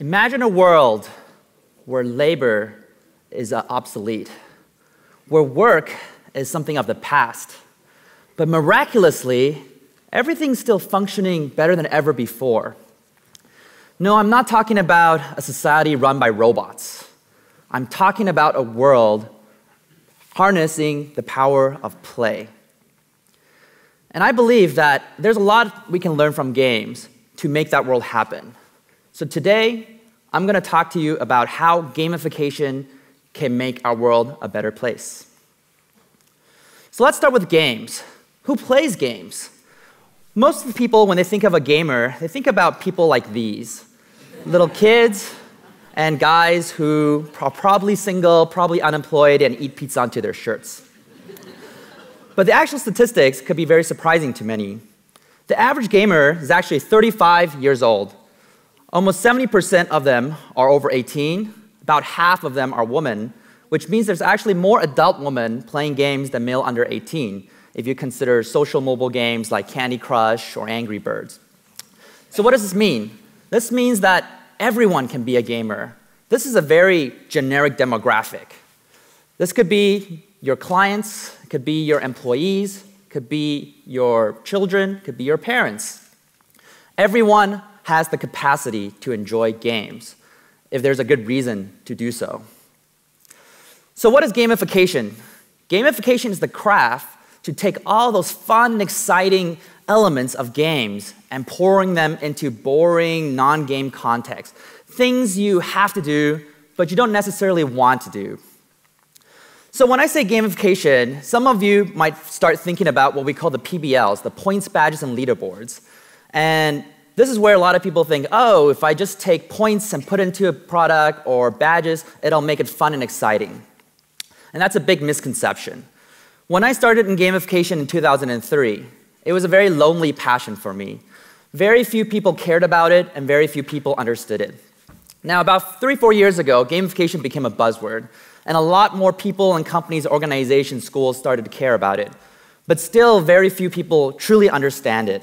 Imagine a world where labor is obsolete, where work is something of the past, but miraculously, everything's still functioning better than ever before. No, I'm not talking about a society run by robots. I'm talking about a world harnessing the power of play. And I believe that there's a lot we can learn from games to make that world happen. So today, I'm going to talk to you about how gamification can make our world a better place. So let's start with games. Who plays games? Most of the people, when they think of a gamer, they think about people like these. Little kids and guys who are probably single, probably unemployed, and eat pizza onto their shirts. But the actual statistics could be very surprising to many. The average gamer is actually 35 years old. Almost 70% of them are over 18. About half of them are women, which means there's actually more adult women playing games than male under 18, if you consider social mobile games like Candy Crush or Angry Birds. So what does this mean? This means that everyone can be a gamer. This is a very generic demographic. This could be your clients, it could be your employees, it could be your children, it could be your parents. Everyone has the capacity to enjoy games if there's a good reason to do so. So what is gamification? Gamification is the craft to take all those fun and exciting elements of games and pouring them into boring, non-game context. Things you have to do, but you don't necessarily want to do. So when I say gamification, some of you might start thinking about what we call the PBLs, the points, badges, and leaderboards. And this is where a lot of people think, oh, if I just take points and put it into a product or badges, it'll make it fun and exciting. And that's a big misconception. When I started in gamification in 2003, it was a very lonely passion for me. Very few people cared about it, and very few people understood it. Now, about 3 or 4 years ago, gamification became a buzzword, and a lot more people and companies, organizations, schools started to care about it. But still, very few people truly understand it.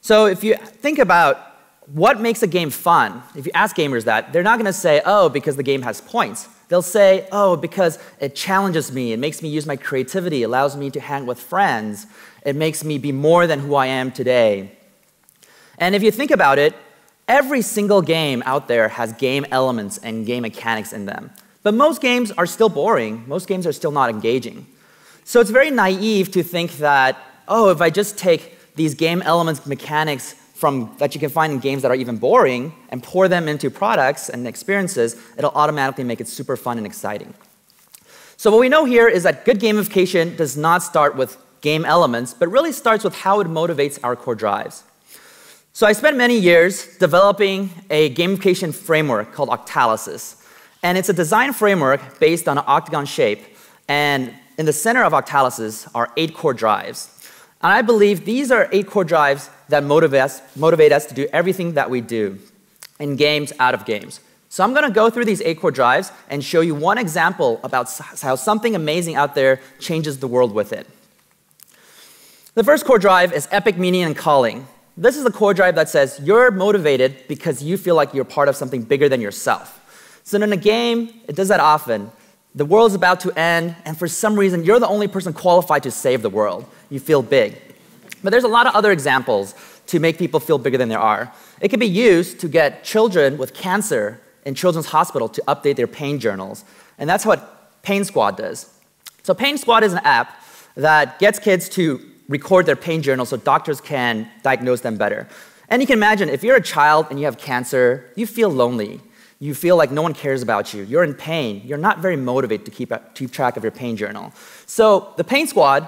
So if you think about what makes a game fun, if you ask gamers that, they're not going to say, oh, because the game has points. They'll say, oh, because it challenges me, it makes me use my creativity, allows me to hang with friends, it makes me be more than who I am today. And if you think about it, every single game out there has game elements and game mechanics in them. But most games are still boring. Most games are still not engaging. So it's very naive to think that, oh, if I just take these game elements, mechanics that you can find in games that are even boring and pour them into products and experiences, it'll automatically make it super fun and exciting. So what we know here is that good gamification does not start with game elements, but really starts with how it motivates our core drives. So I spent many years developing a gamification framework called Octalysis. And it's a design framework based on an octagon shape. And in the center of Octalysis are 8 core drives. And I believe these are 8 core drives that motivate us to do everything that we do in games, out of games. So I'm going to go through these 8 core drives and show you one example about how something amazing out there changes the world with it. The first core drive is epic meaning and calling. This is the core drive that says you're motivated because you feel like you're part of something bigger than yourself. So in a game, it does that often. The world's about to end, and for some reason, you're the only person qualified to save the world. You feel big. But there's a lot of other examples to make people feel bigger than they are. It can be used to get children with cancer in children's hospital to update their pain journals. And that's what Pain Squad does. So Pain Squad is an app that gets kids to record their pain journals so doctors can diagnose them better. And you can imagine, if you're a child and you have cancer, you feel lonely. You feel like no one cares about you. You're in pain. You're not very motivated to keep track of your pain journal. So the Pain Squad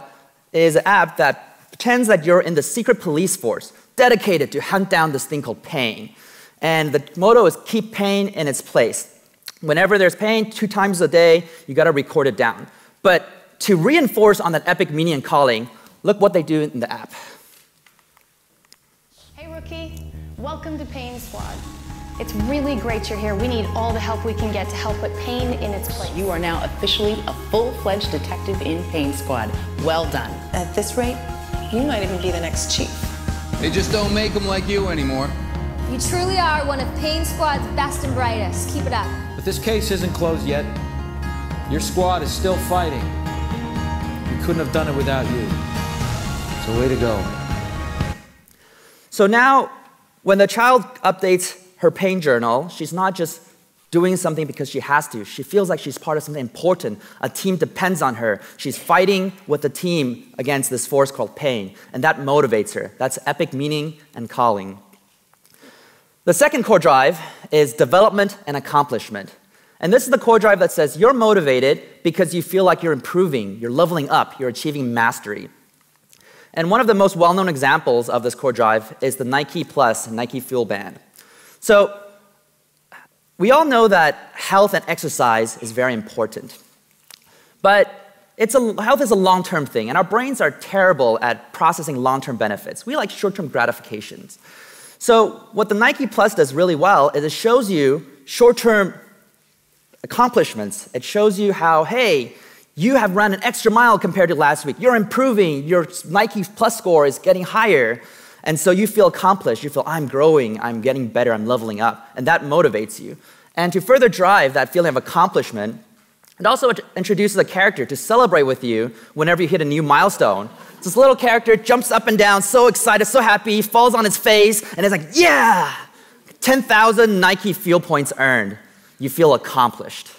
is an app that pretends that you're in the secret police force, dedicated to hunt down this thing called pain. And the motto is keep pain in its place. Whenever there's pain, 2 times a day, you got to record it down. But to reinforce on that epic meaning and calling, look what they do in the app. Hey rookie, welcome to Pain Squad. It's really great you're here. We need all the help we can get to help put pain in its place. You are now officially a full-fledged detective in Pain Squad. Well done. At this rate, you might even be the next chief. They just don't make them like you anymore. You truly are one of Pain Squad's best and brightest. Keep it up. But this case isn't closed yet. Your squad is still fighting. We couldn't have done it without you. So way to go. So now, when the child updates her pain journal, she's not just doing something because she has to. She feels like she's part of something important. A team depends on her. She's fighting with the team against this force called pain, and that motivates her. That's epic meaning and calling. The second core drive is development and accomplishment. And this is the core drive that says you're motivated because you feel like you're improving, you're leveling up, you're achieving mastery. And one of the most well-known examples of this core drive is the Nike Plus Nike Fuel Band. So we all know that health and exercise is very important. But health is a long-term thing, and our brains are terrible at processing long-term benefits. We like short-term gratifications. So what the Nike Plus does really well is it shows you short-term accomplishments. It shows you how, hey, you have run an extra mile compared to last week. You're improving. Your Nike Plus score is getting higher. And so you feel accomplished. You feel, I'm growing, I'm getting better, I'm leveling up. And that motivates you. And to further drive that feeling of accomplishment, it also introduces a character to celebrate with you whenever you hit a new milestone. This little character jumps up and down, so excited, so happy, falls on his face, and is like, yeah! 10,000 Nike Fuel points earned. You feel accomplished.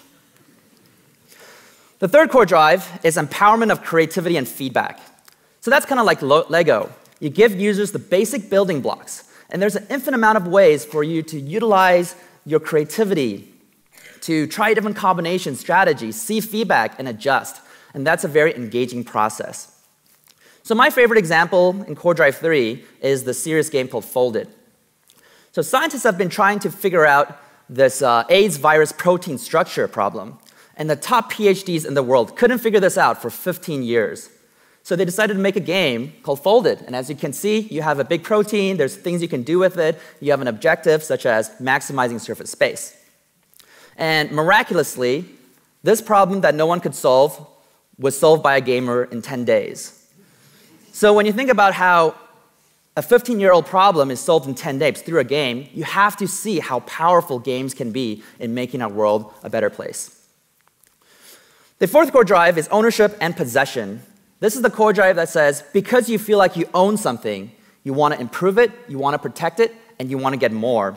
The third core drive is empowerment of creativity and feedback. So that's kind of like Lego. You give users the basic building blocks, and there's an infinite amount of ways for you to utilize your creativity, to try different combinations, strategies, see feedback, and adjust. And that's a very engaging process. So my favorite example in Core Drive 3 is the serious game called Folded. So scientists have been trying to figure out this AIDS virus protein structure problem, and the top PhDs in the world couldn't figure this out for 15 years. So they decided to make a game called Folded. And as you can see, you have a big protein, there's things you can do with it, you have an objective such as maximizing surface space. And miraculously, this problem that no one could solve was solved by a gamer in 10 days. So when you think about how a 15-year-old problem is solved in 10 days through a game, you have to see how powerful games can be in making our world a better place. The fourth core drive is ownership and possession. This is the core drive that says, because you feel like you own something, you want to improve it, you want to protect it, and you want to get more.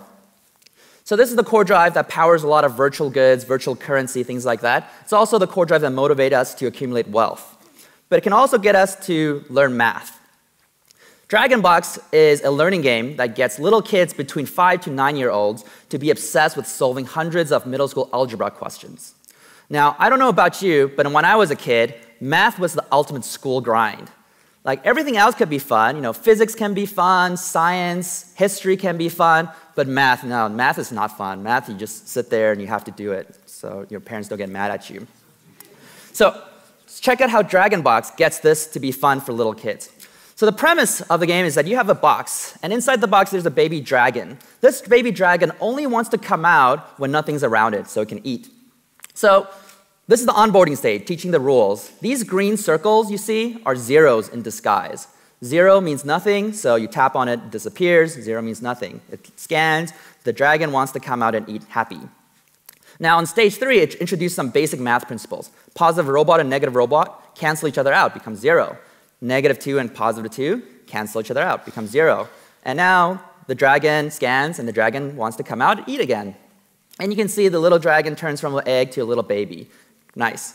So this is the core drive that powers a lot of virtual goods, virtual currency, things like that. It's also the core drive that motivates us to accumulate wealth. But it can also get us to learn math. Dragonbox is a learning game that gets little kids between 5 to 9-year-olds to be obsessed with solving hundreds of middle school algebra questions. Now, I don't know about you, but when I was a kid, math was the ultimate school grind. Like, everything else could be fun. You know, physics can be fun, science, history can be fun, but math, no, math is not fun. Math, you just sit there and you have to do it, so your parents don't get mad at you. So, check out how Dragonbox gets this to be fun for little kids. So the premise of the game is that you have a box, and inside the box there's a baby dragon. This baby dragon only wants to come out when nothing's around it, so it can eat. So this is the onboarding stage, teaching the rules. These green circles you see are zeros in disguise. 0 means nothing, so you tap on it, it disappears. 0 means nothing. It scans, the dragon wants to come out and eat happy. Now on stage 3, it introduced some basic math principles. Positive robot and negative robot cancel each other out, becomes 0. -2 and +2 cancel each other out, becomes 0. And now the dragon scans, and the dragon wants to come out and eat again. And you can see the little dragon turns from an egg to a little baby. Nice.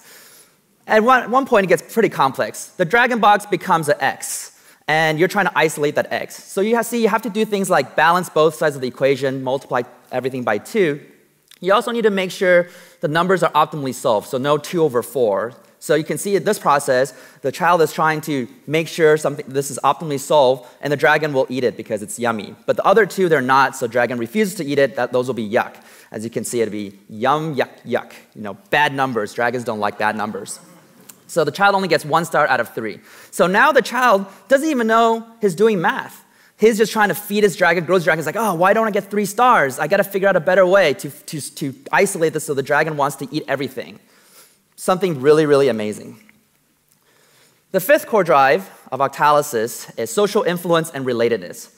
At one point, it gets pretty complex. The dragon box becomes an X, and you're trying to isolate that X. So you have to do things like balance both sides of the equation, multiply everything by 2. You also need to make sure the numbers are optimally solved, so no 2/4. So you can see in this process, the child is trying to make sure this is optimally solved, and the dragon will eat it because it's yummy. But the other two, they're not, so dragon refuses to eat it. Those will be yuck. As you can see, it'll be yum, yuck, yuck. You know, bad numbers. Dragons don't like bad numbers. So the child only gets 1 star out of 3. So now the child doesn't even know he's doing math. He's just trying to feed his dragon, grow his dragon. He's like, oh, why don't I get 3 stars? I got to figure out a better way to isolate this so the dragon wants to eat everything. Something really, really amazing. The 5th core drive of Octalysis is social influence and relatedness.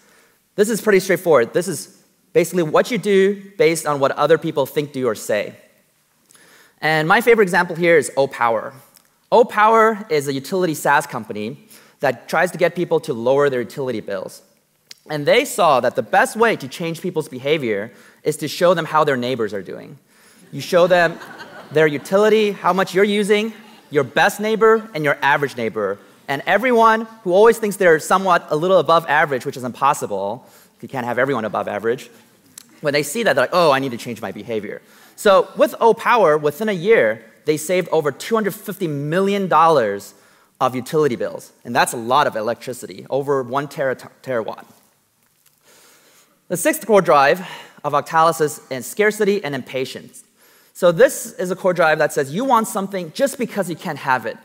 This is pretty straightforward. This is Basically, what you do based on what other people think, do, or say. And my favorite example here is O-Power. O-Power is a utility SaaS company that tries to get people to lower their utility bills. And they saw that the best way to change people's behavior is to show them how their neighbors are doing. You show them their utility, how much you're using, your best neighbor, and your average neighbor. And everyone who always thinks they're somewhat a little above average, which is impossible, you can't have everyone above average, when they see that, they're like, oh, I need to change my behavior. So with O-Power, within a year, they saved over $250 million of utility bills. And that's a lot of electricity, over 1 terawatt. The sixth core drive of Octalysis is scarcity and impatience. So this is a core drive that says you want something just because you can't have it.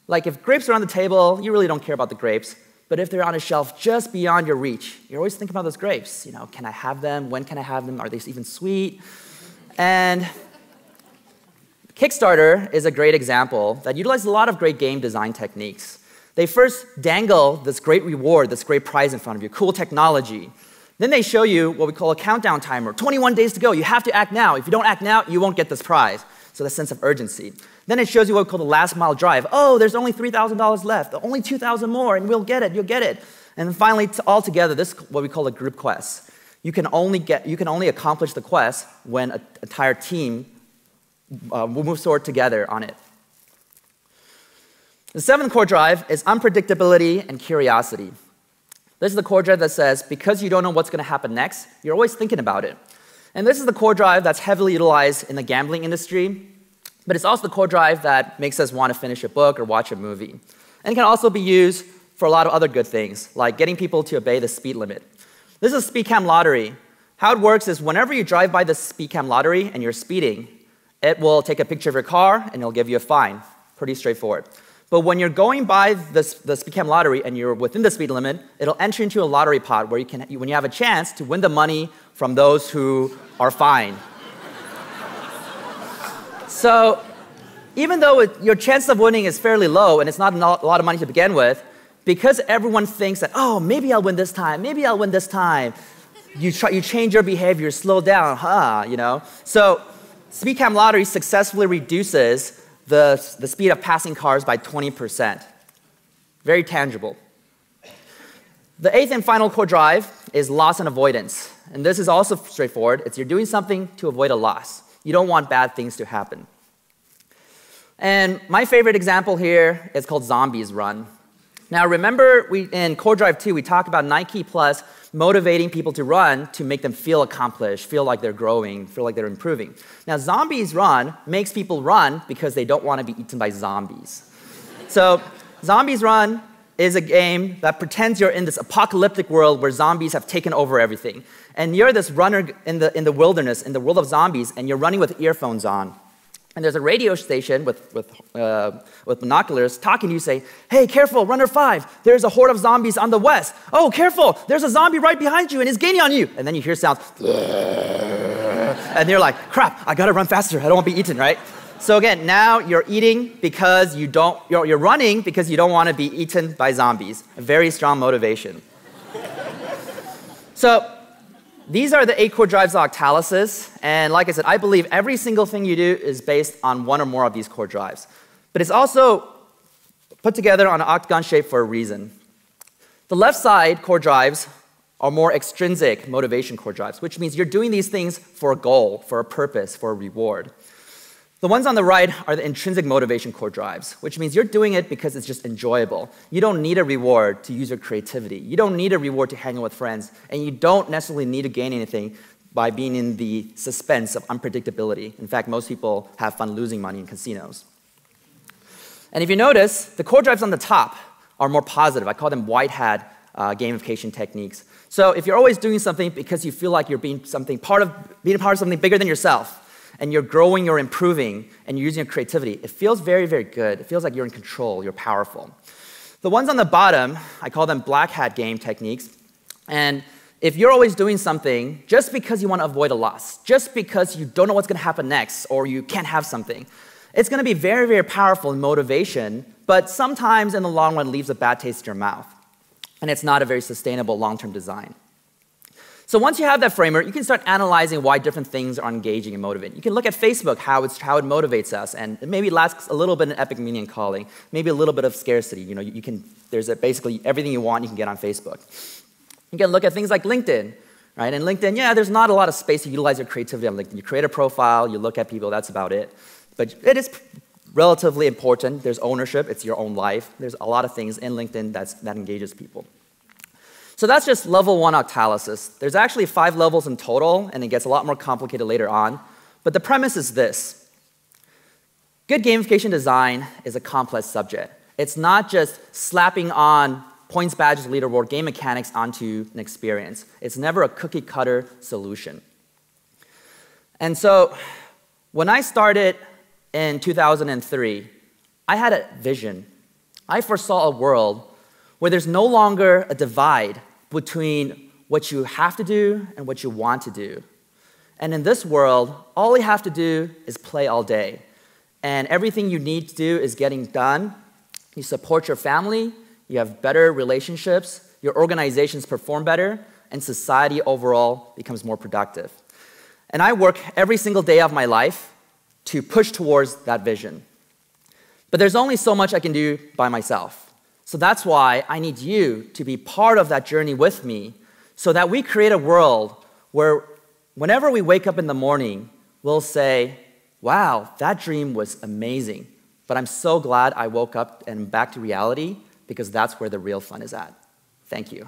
Like if grapes are on the table, you really don't care about the grapes. But if they're on a shelf just beyond your reach, you're always thinking about those grapes. You know, can I have them? When can I have them? Are they even sweet? And Kickstarter is a great example that utilizes a lot of great game design techniques. They first dangle this great reward, this great prize in front of you, cool technology. Then they show you what we call a countdown timer, 21 days to go. You have to act now. If you don't act now, you won't get this prize. So the sense of urgency. Then it shows you what we call the last mile drive. Oh, there's only $3,000 left, only $2,000 more, and we'll get it, you'll get it. And then finally, all together, this is what we call a group quest. You can only accomplish the quest when an entire team moves forward together on it. The seventh core drive is unpredictability and curiosity. This is the core drive that says, because you don't know what's going to happen next, you're always thinking about it. And this is the core drive that's heavily utilized in the gambling industry, but it's also the core drive that makes us want to finish a book or watch a movie. And it can also be used for a lot of other good things, like getting people to obey the speed limit. This is a speed cam lottery. How it works is whenever you drive by the speed cam lottery and you're speeding, it will take a picture of your car and it'll give you a fine. Pretty straightforward. But when you're going by the speed cam lottery and you're within the speed limit, it'll enter into a lottery pot where when you have a chance to win the money from those who are fined. So even though your chance of winning is fairly low and it's not a lot of money to begin with, because everyone thinks that, oh, maybe I'll win this time, maybe I'll win this time, you change your behavior, slow down, you know? So speed cam lottery successfully reduces the speed of passing cars by 20%. Very tangible. The eighth and final core drive is loss and avoidance. And this is also straightforward. It's you're doing something to avoid a loss. You don't want bad things to happen. And my favorite example here is called Zombies Run. Now remember, in core drive 2, we talked about Nike Plus motivating people to run to make them feel accomplished, feel like they're growing, feel like they're improving. Now Zombies Run makes people run because they don't want to be eaten by zombies. So Zombies Run is a game that pretends you're in this apocalyptic world where zombies have taken over everything. And you're this runner in the wilderness, in the world of zombies, and you're running with earphones on. And there's a radio station with binoculars talking to you, saying, hey, careful, runner 5, there's a horde of zombies on the west. Oh, careful, there's a zombie right behind you and he's gaining on you. And then you hear sounds, and you're like, crap, I gotta run faster, I don't want to be eaten, right? So again, now you're eating because you're running because you don't want to be eaten by zombies. A very strong motivation. So these are the 8 core drives of Octalysis, and like I said, I believe every single thing you do is based on one or more of these core drives. But it's also put together on an octagon shape for a reason. The left side core drives are more extrinsic motivation core drives, which means you're doing these things for a goal, for a purpose, for a reward. The ones on the right are the intrinsic motivation core drives, which means you're doing it because it's just enjoyable. You don't need a reward to use your creativity. You don't need a reward to hang out with friends. And you don't necessarily need to gain anything by being in the suspense of unpredictability. In fact, most people have fun losing money in casinos. And if you notice, the core drives on the top are more positive. I call them white hat gamification techniques. So if you're always doing something because you feel like you're being part of something bigger than yourself, and you're growing, you're improving, and you're using your creativity, it feels very, very good. It feels like you're in control, you're powerful. The ones on the bottom, I call them black hat game techniques. And if you're always doing something just because you want to avoid a loss, just because you don't know what's going to happen next, or you can't have something, it's going to be very, very powerful in motivation, but sometimes in the long run leaves a bad taste in your mouth. And it's not a very sustainable long-term design. So once you have that framework, you can start analyzing why different things are engaging and motivating. You can look at Facebook, how it motivates us, and maybe it lacks a little bit of epic meaning and calling, maybe a little bit of scarcity. You know, there's basically everything you want you can get on Facebook. You can look at things like LinkedIn, right? And LinkedIn, yeah, there's not a lot of space to utilize your creativity on LinkedIn. You create a profile, you look at people, that's about it. But it is relatively important. There's ownership, it's your own life. There's a lot of things in LinkedIn that engages people. So that's just level 1 Octalysis. There's actually 5 levels in total, and it gets a lot more complicated later on. But the premise is this. Good gamification design is a complex subject. It's not just slapping on points, badges, leaderboard, game mechanics onto an experience. It's never a cookie-cutter solution. And so when I started in 2003, I had a vision. I foresaw a world where there's no longer a divide between what you have to do and what you want to do. And in this world, all you have to do is play all day. And everything you need to do is getting done. You support your family, you have better relationships, your organizations perform better, and society overall becomes more productive. And I work every single day of my life to push towards that vision. But there's only so much I can do by myself. So that's why I need you to be part of that journey with me so that we create a world where whenever we wake up in the morning, we'll say, wow, that dream was amazing, but I'm so glad I woke up and back to reality because that's where the real fun is at. Thank you.